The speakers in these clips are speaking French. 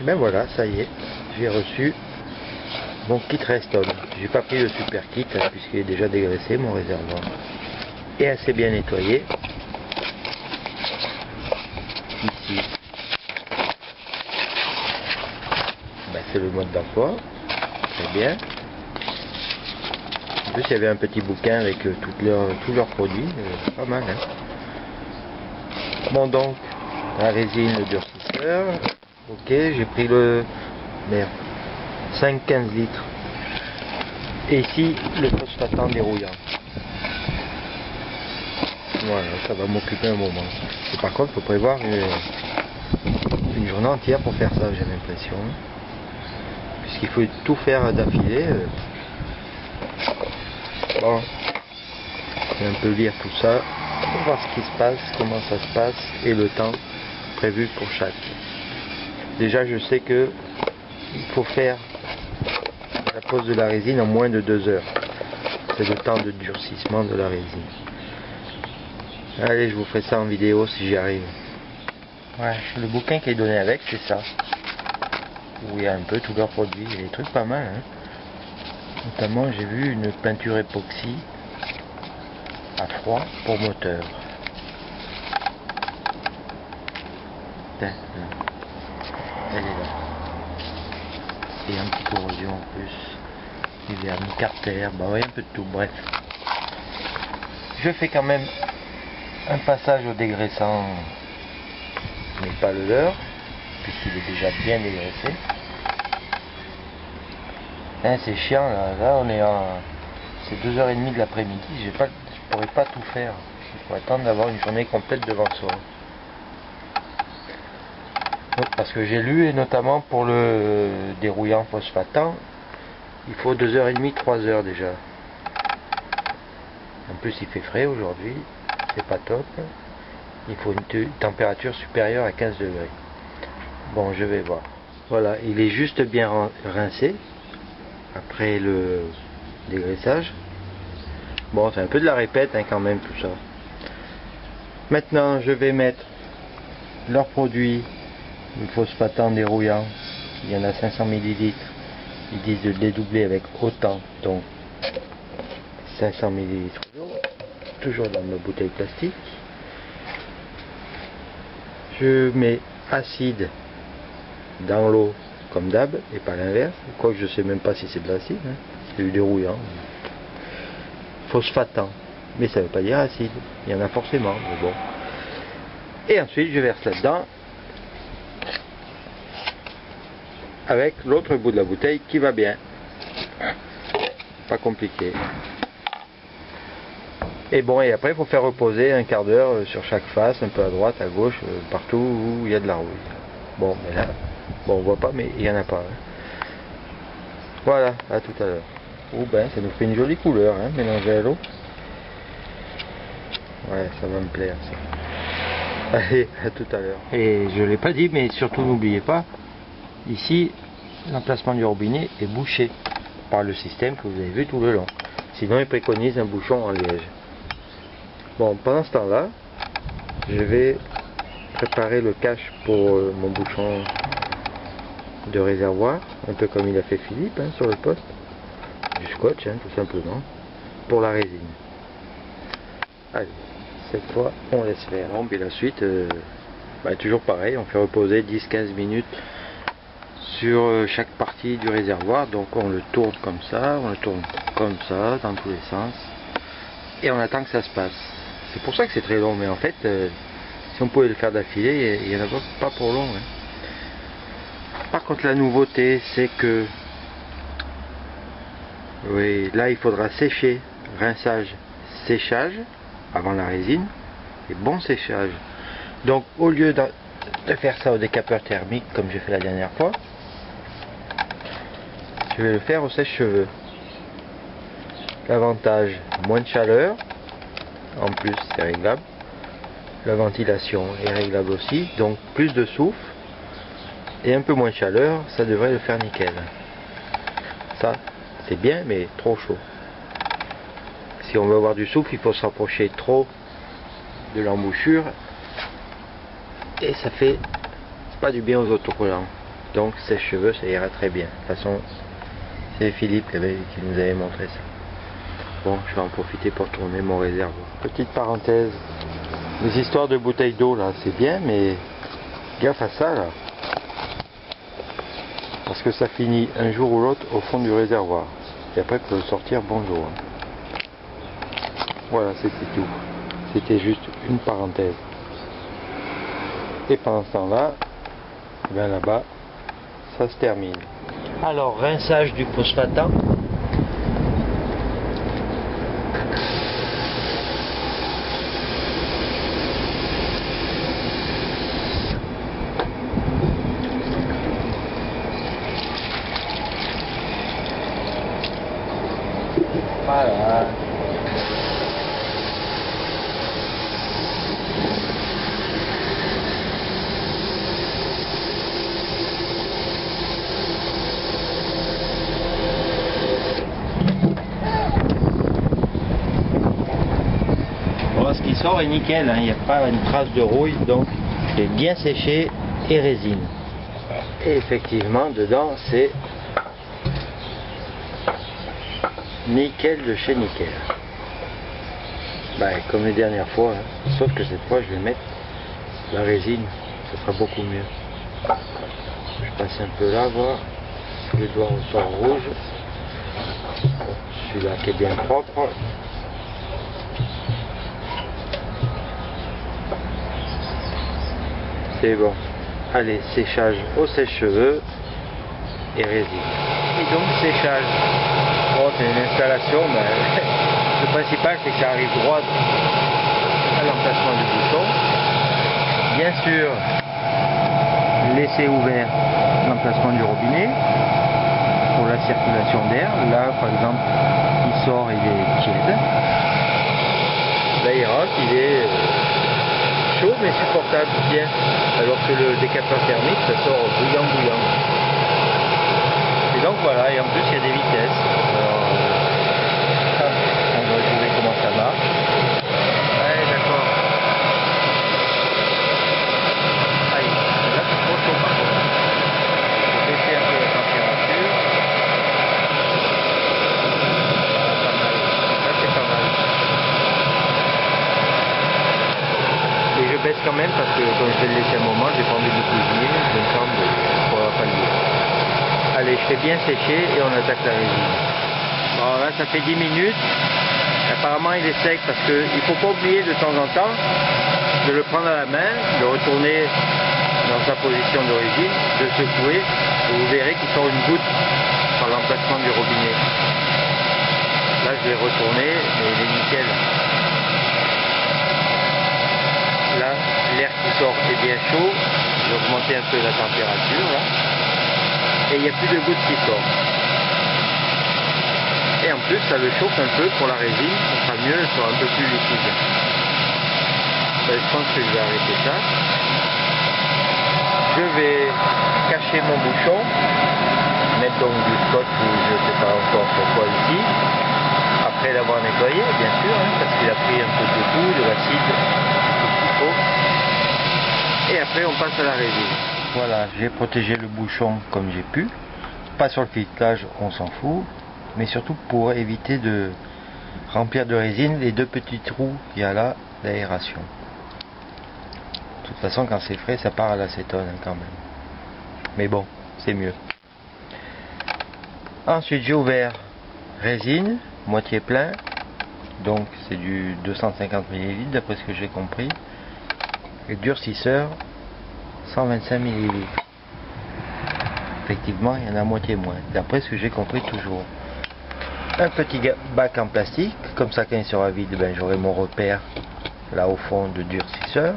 Ben voilà, ça y est, j'ai reçu mon kit Restone. J'ai pas pris le super kit hein, puisqu'il est déjà dégraissé mon réservoir. Et assez bien nettoyé. Ici, ben, c'est le mode d'emploi. Très bien. En plus, il y avait un petit bouquin avec tous leurs produits. Pas mal. Hein. Bon, donc, la résine, le durcisseur. Ok, j'ai pris le 5-15 litres. Et ici, le phosphatant dérouillant. Voilà, ça va m'occuper un moment. Et par contre, il faut prévoir une journée entière pour faire ça, j'ai l'impression. Puisqu'il faut tout faire d'affilée. Bon, je vais un peu lire tout ça, pour voir ce qui se passe, comment ça se passe, et le temps prévu pour chaque. Déjà, je sais que il faut faire la pose de la résine en moins de 2 heures. C'est le temps de durcissement de la résine. Allez, je vous ferai ça en vidéo si j'y arrive. Ouais, le bouquin qui est donné avec, c'est ça. Où il y a un peu tous leurs produits. Il y a des trucs pas mal. Hein. Notamment, j'ai vu une peinture époxy à froid pour moteur. Elle est là. Et anti-corrosion en plus. Du vernis Carter. Bah ouais, un peu de tout. Bref. Je fais quand même un passage au dégraissant, mais pas le leur, puisqu'il est déjà bien dégraissé. Hein, c'est chiant là, on est c'est 2h30 de l'après-midi, je pourrais pas tout faire. Il faut attendre d'avoir une journée complète devant soi. Donc, parce que j'ai lu, et notamment pour le dérouillant phosphatant, il faut 2h30, 3h déjà. En plus il fait frais aujourd'hui, c'est pas top. Il faut une température supérieure à 15 degrés. Bon, je vais voir. Voilà, il est juste bien rincé après le dégraissage. Bon, c'est un peu de la répète hein, quand même tout ça. Maintenant, je vais mettre leurs produits, le phosphatant dérouillant. Il y en a 500 ml. Ils disent de le dédoubler avec autant, donc 500 ml. Toujours dans ma bouteille plastique. Je mets acide dans l'eau comme d'hab et pas l'inverse, quoique je sais même pas si c'est de l'acide, hein. C'est du dérouillant. Phosphatant, mais ça veut pas dire acide, il y en a forcément, mais bon. Et ensuite je verse là-dedans avec l'autre bout de la bouteille qui va bien. Pas compliqué. Et bon, et après il faut faire reposer un quart d'heure sur chaque face, un peu à droite, à gauche, partout où il y a de la rouille. Bon, mais là, bon, on voit pas, mais il n'y en a pas. Hein. Voilà, à tout à l'heure. Oh ben, ça nous fait une jolie couleur, hein, mélangée à l'eau. Ouais, ça va me plaire, ça. Allez, à tout à l'heure. Et je l'ai pas dit, mais surtout n'oubliez pas, ici, l'emplacement du robinet est bouché par le système que vous avez vu tout le long. Sinon, il préconise un bouchon en liège. Bon, pendant ce temps-là, je vais préparer le cache pour mon bouchon de réservoir, un peu comme il a fait Philippe hein, sur le poste. Du scotch, hein, tout simplement, pour la résine. Allez, cette fois, on laisse faire. Bon, puis la suite, toujours pareil, on fait reposer 10-15 minutes sur chaque partie du réservoir. Donc on le tourne comme ça, on le tourne comme ça, dans tous les sens. Et on attend que ça se passe. C'est pour ça que c'est très long, mais en fait, si on pouvait le faire d'affilée, il n'y en a pas pour long. Hein. Par contre, la nouveauté, c'est que oui, là, il faudra sécher, rinçage, séchage, avant la résine, et bon séchage. Donc, au lieu de faire ça au décapeur thermique, comme j'ai fait la dernière fois, je vais le faire au sèche-cheveux. L'avantage, moins de chaleur, en plus c'est réglable. La ventilation est réglable aussi, donc plus de souffle et un peu moins de chaleur, ça devrait le faire nickel. Ça, c'est bien, mais trop chaud. Si on veut avoir du souffle, il faut se rapprocher trop de l'embouchure et ça fait pas du bien aux autocollants. Donc sèche-cheveux, ça ira très bien. De toute façon, c'est Philippe qui nous avait montré ça. Bon, je vais en profiter pour tourner mon réservoir. Petite parenthèse, les histoires de bouteilles d'eau là, c'est bien, mais gaffe à ça là. Parce que ça finit un jour ou l'autre au fond du réservoir. Et après, pour le sortir, bonjour. Voilà, c'était tout. C'était juste une parenthèse. Et pendant ce temps-là, ben là-bas, ça se termine. Alors, rinçage du phosphatant. Voilà. Bon, ce qui sort est nickel, hein. Il n'y a pas une trace de rouille, donc c'est bien séché et résine. Et effectivement, dedans, c'est nickel de chez nickel. Ben, comme les dernières fois, hein. Sauf que cette fois, je vais mettre la résine, ce sera beaucoup mieux. Je passe un peu là, voir si le doigt ressort rouge. Celui-là qui est bien propre. C'est bon. Allez, séchage au sèche-cheveux et résine. Et donc séchage. Bon, c'est une installation, mais le principal c'est que ça arrive droit à l'emplacement du bouchon. Bien sûr, laisser ouvert l'emplacement du robinet pour la circulation d'air. Là, par exemple, il sort, il est tiède. Là, il rentre, il est chaud mais supportable, bien. Alors que le décapeur thermique, ça sort bouillant. Et donc voilà, et en plus, il y a des vitesses. Alors, on va jouer comment ça marche. Ouais, d'accord. Aïe, là c'est trop chaud par contre. Je vais baisser un peu la température. Voilà, pas mal. Là c'est pas mal. Et je baisse quand même parce que comme je vais le laisser un moment, j'ai pas envie de le cuisiner, je me semble pour pas le dire. Allez, je fais bien sécher et on attaque la résine. Bon là ça fait 10 minutes. Apparemment il est sec parce qu'il ne faut pas oublier de temps en temps de le prendre à la main, de retourner dans sa position d'origine, de secouer et vous verrez qu'il sort une goutte par l'emplacement du robinet. Là je vais retourner et il est nickel. Là l'air qui sort est bien chaud, je vais augmenter un peu la température là. Et il n'y a plus de gouttes qui sortent. Et en plus, ça le chauffe un peu pour la résine, ça sera mieux, elle sera un peu plus liquide. Ben, je pense que je vais arrêter ça. Je vais cacher mon bouchon, mettre donc du scotch ou je ne sais pas encore pourquoi ici. Après l'avoir nettoyé, bien sûr, hein, parce qu'il a pris un peu de goût, de l'acide, tout ce qu'il faut. Et après, on passe à la résine. Voilà, j'ai protégé le bouchon comme j'ai pu. Pas sur le filtrage, on s'en fout. Mais surtout pour éviter de remplir de résine les deux petits trous qu'il y a là d'aération. De toute façon, quand c'est frais, ça part à l'acétone hein, quand même. Mais bon, c'est mieux. Ensuite, j'ai ouvert résine, moitié plein. Donc, c'est du 250 ml d'après ce que j'ai compris. Et durcisseur, 125 ml. Effectivement, il y en a moitié moins, d'après ce que j'ai compris toujours. Un petit bac en plastique, comme ça quand il sera vide, ben, j'aurai mon repère là au fond de durcisseur.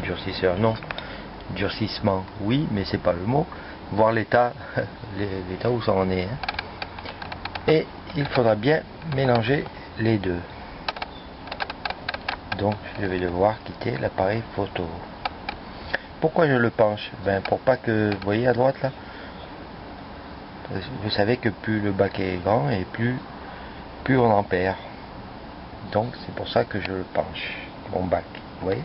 Durcisseur non, durcissement oui, mais c'est pas le mot. Voir l'état où ça en est. Hein. Et il faudra bien mélanger les deux. Donc je vais devoir quitter l'appareil photo. Pourquoi je le penche? Ben, pour pas que, vous voyez à droite là, vous savez que plus le bac est grand et plus on en perd. Donc c'est pour ça que je le penche, mon bac. Vous voyez,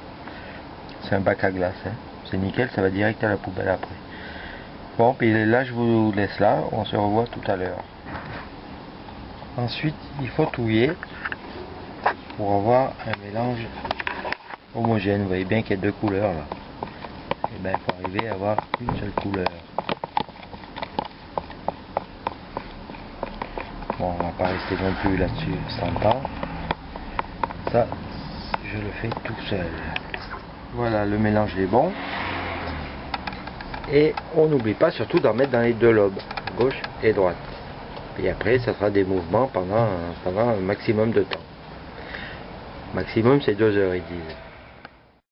c'est un bac à glace. Hein. C'est nickel, ça va direct à la poubelle après. Bon, puis là, je vous laisse là. On se revoit tout à l'heure. Ensuite, il faut touiller pour avoir un mélange homogène. Vous voyez bien qu'il y a deux couleurs là. Et bien, il faut arriver à avoir une seule couleur. Bon, on va pas rester non plus là-dessus sans temps. Ça, je le fais tout seul. Voilà, le mélange est bon. Et on n'oublie pas surtout d'en mettre dans les deux lobes, gauche et droite. Et après, ça fera des mouvements pendant un maximum de temps. Maximum, c'est 2 heures, ils disent.